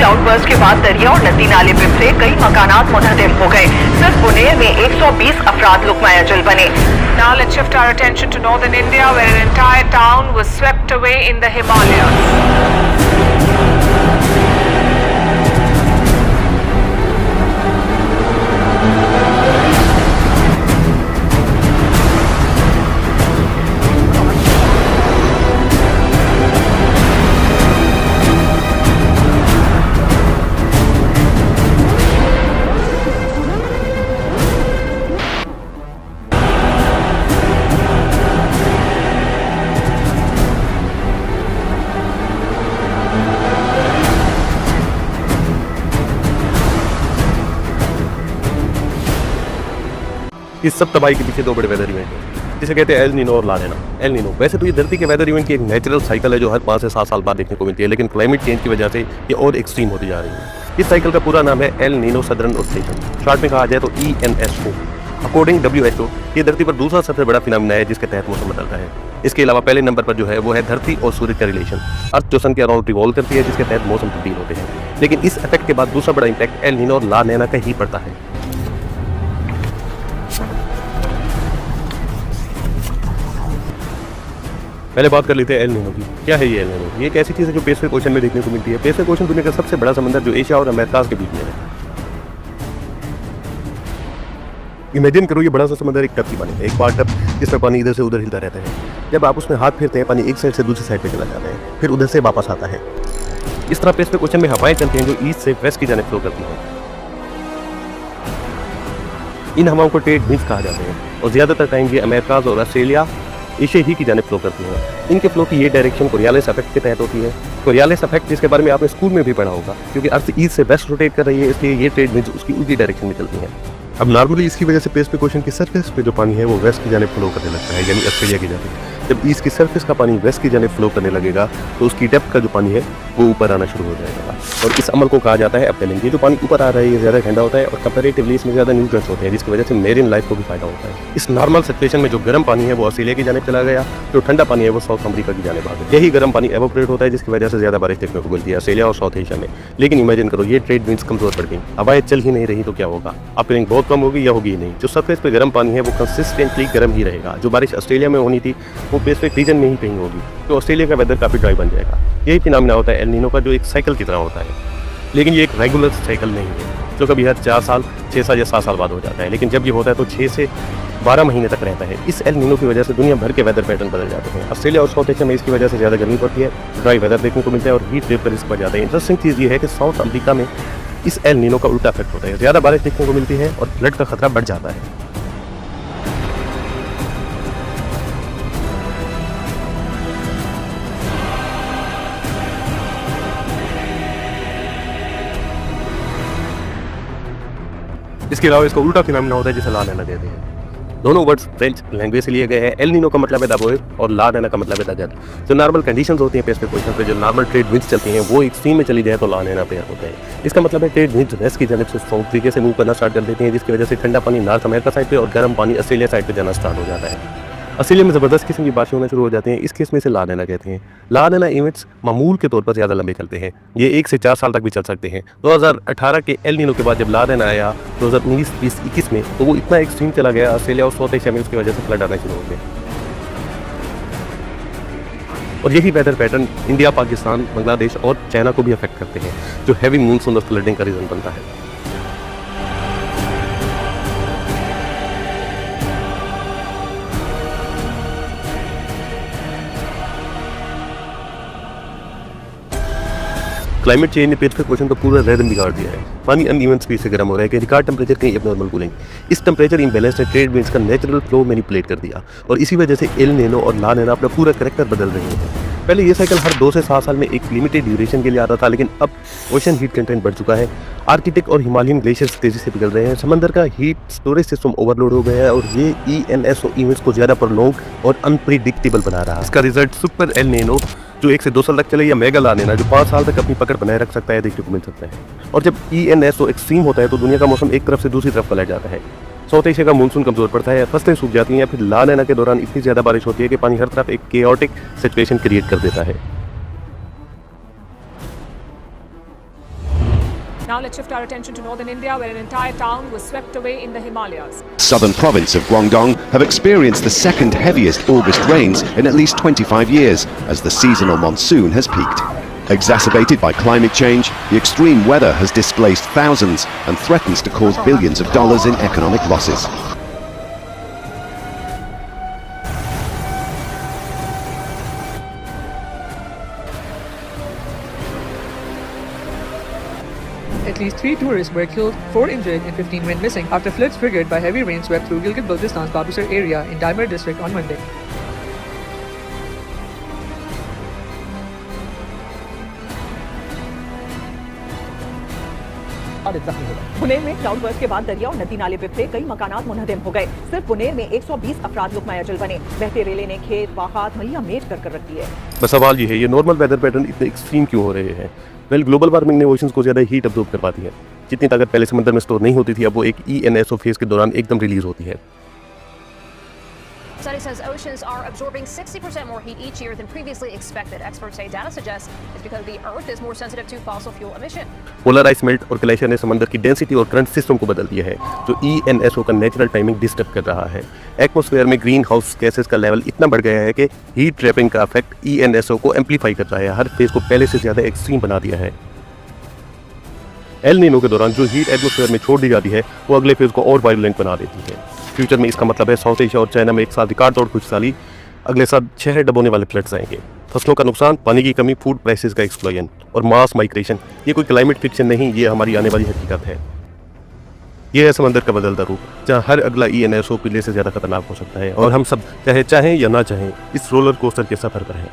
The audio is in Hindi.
क्लाउडबर्स्ट के बाद दरिया और नदी नाले बिखरे, कई मकानात मुनहदम हो गए। सिर्फ पुणे में 120 अफराद लुकमा अजल बने। Now let's shift our attention to northern India, where an entire town was swept away in the Himalayas. इस सब तबाही के पीछे दो बड़े वेदर इवेंट हैं, जिसे कहते हैं एल नीनो और ला नीना। एल नीनो वैसे तो ये धरती के वेदर इवेंट की एक नेचुरल साइकिल है जो हर 5 से 7 साल बाद देखने को मिलती है, लेकिन क्लाइमेट चेंज की वजह से ये और एक्सट्रीम होती जा रही है। इस साइकिल का पूरा नाम है El Nino southern Australia, short में कहा जाए तो ENSO। अकॉर्डिंग WHO ये धरती पर दूसरा सबसे बड़ा फिनोमेना है जिसके तहत मौसम बदलता है। इसके अलावा पहले नंबर पर जो है वो है धरती और सूर्य का रिलेशन। अर्थ जो सन के अराउंड रिवॉल्व करती है, जिसके तहत मौसम तब्दील होते हैं। लेकिन इस इफेक्ट के बाद दूसरा बड़ा इम्पैक्ट एल नीनो और ला नीना का ही पड़ता है। पहले बात कर लेते हैं एल नीनो की। क्या है ये एल नीनो? ये एक ऐसी चीज़ है जो पैसिफिक ओशन में देखने को मिलती है। पैसिफिक ओशन दुनिया का सबसे बड़ा समंदर जो एशिया और अमेरिका के बीच में है। इमेजिन करो ये बड़ा सा समंदर एक टब की पानी है, एक बार टब जिसमें पानी इधर से उधर हिलता रहता है। जब आप उसमें हाथ फेरते हैं, पानी एक साइड से दूसरी साइड पे चला जाता है, फिर उधर से वापस आता है। इस तरह पैसिफिक ओशन में हवाएं चलती हैं जो ईस्ट से वेस्ट की जानिब फ्लो करती हैं। इन हवाओं को ट्रेड विंड्स कहा जाता है और ज्यादातर टाइम ये अमेरिका और ऑस्ट्रेलिया एशिया ही की जानिब फ्लो करती हैं। इनके फ्लो की ये डायरेक्शन कोरियालिस इफेक्ट के तहत होती है। कोरियालिस इफेक्ट जिसके बारे में आपने स्कूल में भी पढ़ा होगा, क्योंकि अर्थ ईस्ट से वेस्ट रोटेट कर रही है, इसलिए ये ट्रेड विंड्स उसकी उल्टी डायरेक्शन में चलती हैं। अब नॉर्मली इसकी वजह से पैसिफिक ओशन की सरफेस पे जो पानी है वो वेस्ट की जानिब फ्लो करने लगता है, यानी ऑस्ट्रेलिया की जानिब। जब ईस्ट की सरफेस का पानी वेस्ट की जानिब फ्लो करने लगेगा तो उसकी डेप्थ का जो पानी है वो ऊपर आना शुरू हो जाएगा, और इस अमल को कहा जाता है अपवेलिंग। ये जो पानी ऊपर आ रहा है ये ज़्यादा ठंडा होता है और कंपैरेटिवली इसमें ज़्यादा न्यूट्रिएंट्स होते हैं, जिसकी वजह से मेरीन लाइफ को भी फायदा होता है। इस नॉर्मल सिचुएशन में जो गर्म पानी है वो ऑस्ट्रेलिया की जानिब चला गया, जो ठंडा पानी है वो साउथ अमेरिका की जानिब आ गया। यही गर्म पानी एवोपरेट होता है, जिसकी वजह से ज़्यादा बारिश देखने को मिलती है ऑस्ट्रेलिया और साउथ एशिया में। लेकिन इमेजिन करो ये ट्रेड विंड्स कमजोर पड़ गई, हवाएं चल ही नहीं रही तो क्या होगा? अपवेलिंग बहुत कम होगी या होगी ही नहीं। जो सरफेस पे गर्म पानी है वो कंसिस्टेंटली गर्म ही रहेगा। जो बारिश ऑस्ट्रेलिया में होनी थी वो पैसिफिक रीजन में ही कहीं होगी, तो ऑस्ट्रेलिया का वेदर काफ़ी ड्राई बन जाएगा। यही फिनोमेना होता है एल नीनो का, जो एक साइकिल की तरह होता है। लेकिन ये एक रेगुलर साइकिल नहीं है जो कभी हर 4 साल 6 साल या 7 साल बाद हो जाता है, लेकिन जब ये होता है तो 6 से 12 महीने तक रहता है। इस एल नीनो की वजह से दुनिया भर के वेदर पैटर्न बदल जाते हैं। ऑस्ट्रेलिया और साउथ एशिया में इसकी वजह से ज़्यादा गर्मी पड़ती है, ड्राई वेदर देखने को मिलता है और हीट वेव का रिस्क बढ़ जाता है। इंटरेस्टिंग चीज़ ये है कि साउथ अमेरिका में इस एल नीनो का उल्टा इफेक्ट होता है, ज़्यादा बारिश देखने को मिलती है और फ्लड का खतरा बढ़ जाता है। इसके अलावा इसका उल्टा फिनोमेना होता है जिसे ला नीना कहते हैं। दोनों वर्ड्स फ्रेंच लैंग्वेज से लिए गए हैं। एल नीनो का मतलब है द वेव और ला नीना का मतलब है द गल। जो नॉर्मल कंडीशंस होती हैं पैसिफिक ओशन पे, जो नॉर्मल ट्रेड विंड्स चलती हैं वो एक्सट्रीम में चली जाए तो ला नीना पेयर होता है। इसका मतलब है ट्रेड विंड्स वेस्ट की जानिब से साउथ तरीके से मूव करना स्टार्ट कर देती हैं, जिसकी वजह से ठंडा पानी नॉर्थ अमेरिका साइड पे और गर्म पानी ऑस्ट्रेलिया साइड पे जाना स्टार्ट हो जाता है। ऑस्ट्रेलिया में ज़बरदस्त किस्म की बारिशें होना शुरू हो जाती हैं। इस केस में इसे ला नीना कहते हैं। ला नीना इवेंट्स मामूल के तौर पर ज़्यादा लंबे चलते हैं, ये 1 से 4 साल तक भी चल सकते हैं। 2018 के एल नीनो के बाद जब ला नीना आया 2019, 20, 21 में, तो वो इतना एक्सट्रीम चला गया ऑस्ट्रेलिया और साउथ एशिया में, उसकी वजह से फ्लड आना शुरू हो गए। और यही weather pattern India, Pakistan, Bangladesh और चाइना को भी अफेक्ट करते हैं, जो हैवी मूनसून और फ्लडिंग का रीज़न बनता है। क्लाइमेट चेंज ने पैसिफिक ओशन का पूरा रिदम बिगाड़ दिया है। पानी अनइवन स्पीड से गर्म हो रहा है, कहीं रिकॉर्ड टेम्परेचर, कहीं एबनॉर्मल कूलिंग। इस टेम्परेचर इम्बैलेंस ने ट्रेड विंड्स का नेचुरल फ्लो मैनिपुलेट कर दिया और इसी वजह से एल नीनो और ला नीना अपना पूरा करैक्टर बदल रही है। पहले ये साइकिल हर 2 से 7 साल में एक लिमिटेड ड्यूरेशन के लिए आता था, लेकिन अब ओशन हीट कंटेंट बढ़ चुका है। आर्कटिक और हिमालयन ग्लेशियर्स तेजी से पिघल रहे हैं, समंदर का हीट स्टोरेज सिस्टम ओवरलोड हो गया है और ये ENSO इवेंट्स को ज़्यादा प्रलॉन्ग और अनप्रिडिक्टेबल बना रहा है। इसका रिजल्ट सुपर एल नीनो जो 1 से 2 साल तक चले, या मेगा ला नीना जो 5 साल तक अपनी पकड़ बनाए रख सकता है, देखने को मिल सकता है। और जब ENSO एक्सट्रीम होता है तो दुनिया का मौसम एक तरफ से दूसरी तरफ पलट जाता है। साउथ एशिया का मानसून कमजोर पड़ता है, फसलें सूख जाती हैं, फिर ला नीना के दौरान इतनी ज़्यादा बारिश होती है कि पानी हर तरफ एक केओटिक सिचुएशन क्रिएट कर देता है। Now let's shift our attention to northern India, where an entire town was swept away in the Himalayas. Southern province of Guangdong have experienced the second heaviest August rains in at least 25 years as the seasonal monsoon has peaked. Exacerbated by climate change, the extreme weather has displaced thousands and threatens to cause billions of dollars in economic losses. At least 3 tourists were killed, 4 injured and 15 went missing after floods triggered by heavy rain swept through Gilgit-Baltistan's Babusar area in Daimar district on Monday. Pune में क्लाउड बर्स्ट के बाद दरिया और नदी नाले बिखरे, कई मकानात मुनहदम हो गए। सिर्फ पुणे में 120 अफराद लुकमा अजल बने। बहते रेले ने खेत बागात मलिया मेज कर रख दिए। बस सवाल ये है, ये नॉर्मल वेदर पैटर्न इतने एक्सट्रीम क्यों हो रहे हैं? वेल, ग्लोबल वार्मिंग ने ओशंस को ज़्यादा हीट अब्जॉर्ब करवाती है। जितनी ताकत पहले समंदर में स्टोर नहीं होती थी, अब वो एक ENSO फेज के दौरान एकदम रिलीज होती है। Study says oceans are absorbing 60% more heat each year than previously expected. Experts say data suggests it's because the Earth is more sensitive to fossil fuel emission. Polar ice melt और ग्लेशियर ने समंदर की डेंसिटी और करंट सिस्टम को बदल दिया है, जो ENSO का नेचुरल टाइमिंग डिस्टर्ब कर रहा है। एटमॉस्फेयर में ग्रीन हाउस गैसेस का लेवल इतना बढ़ गया है कि हीट ट्रैपिंग का इफेक्ट ENSO को एम्पलीफाई करता है, हर फेज को पहले से ज़्यादा एक्सट्रीम बना दिया है। एल नीनो के दौरान जो हीट एटमॉस्फेयर में छोड़ दी जाती है, वो अगले फेज को और वायलेंट बना देती है। फ्यूचर में इसका मतलब है साउथ एशिया और चाइना में एक साथ रिकॉर्ड तोड़ खुशहाली, अगले साल शहर डबोने वाले फ्लड्स आएंगे। फसलों का नुकसान, पानी की कमी, फूड प्राइसेस का एक्सप्लोजन और मास माइग्रेशन, ये कोई क्लाइमेट फिक्शन नहीं, ये हमारी आने वाली हकीकत है। ये है समंदर का बदलता रूप, जहाँ हर अगला ENSO पीले से ज़्यादा खतरनाक हो सकता है और हम सब चाहे चाहें या ना चाहें इस रोलर कोस्टर के सफ़र पर हैं।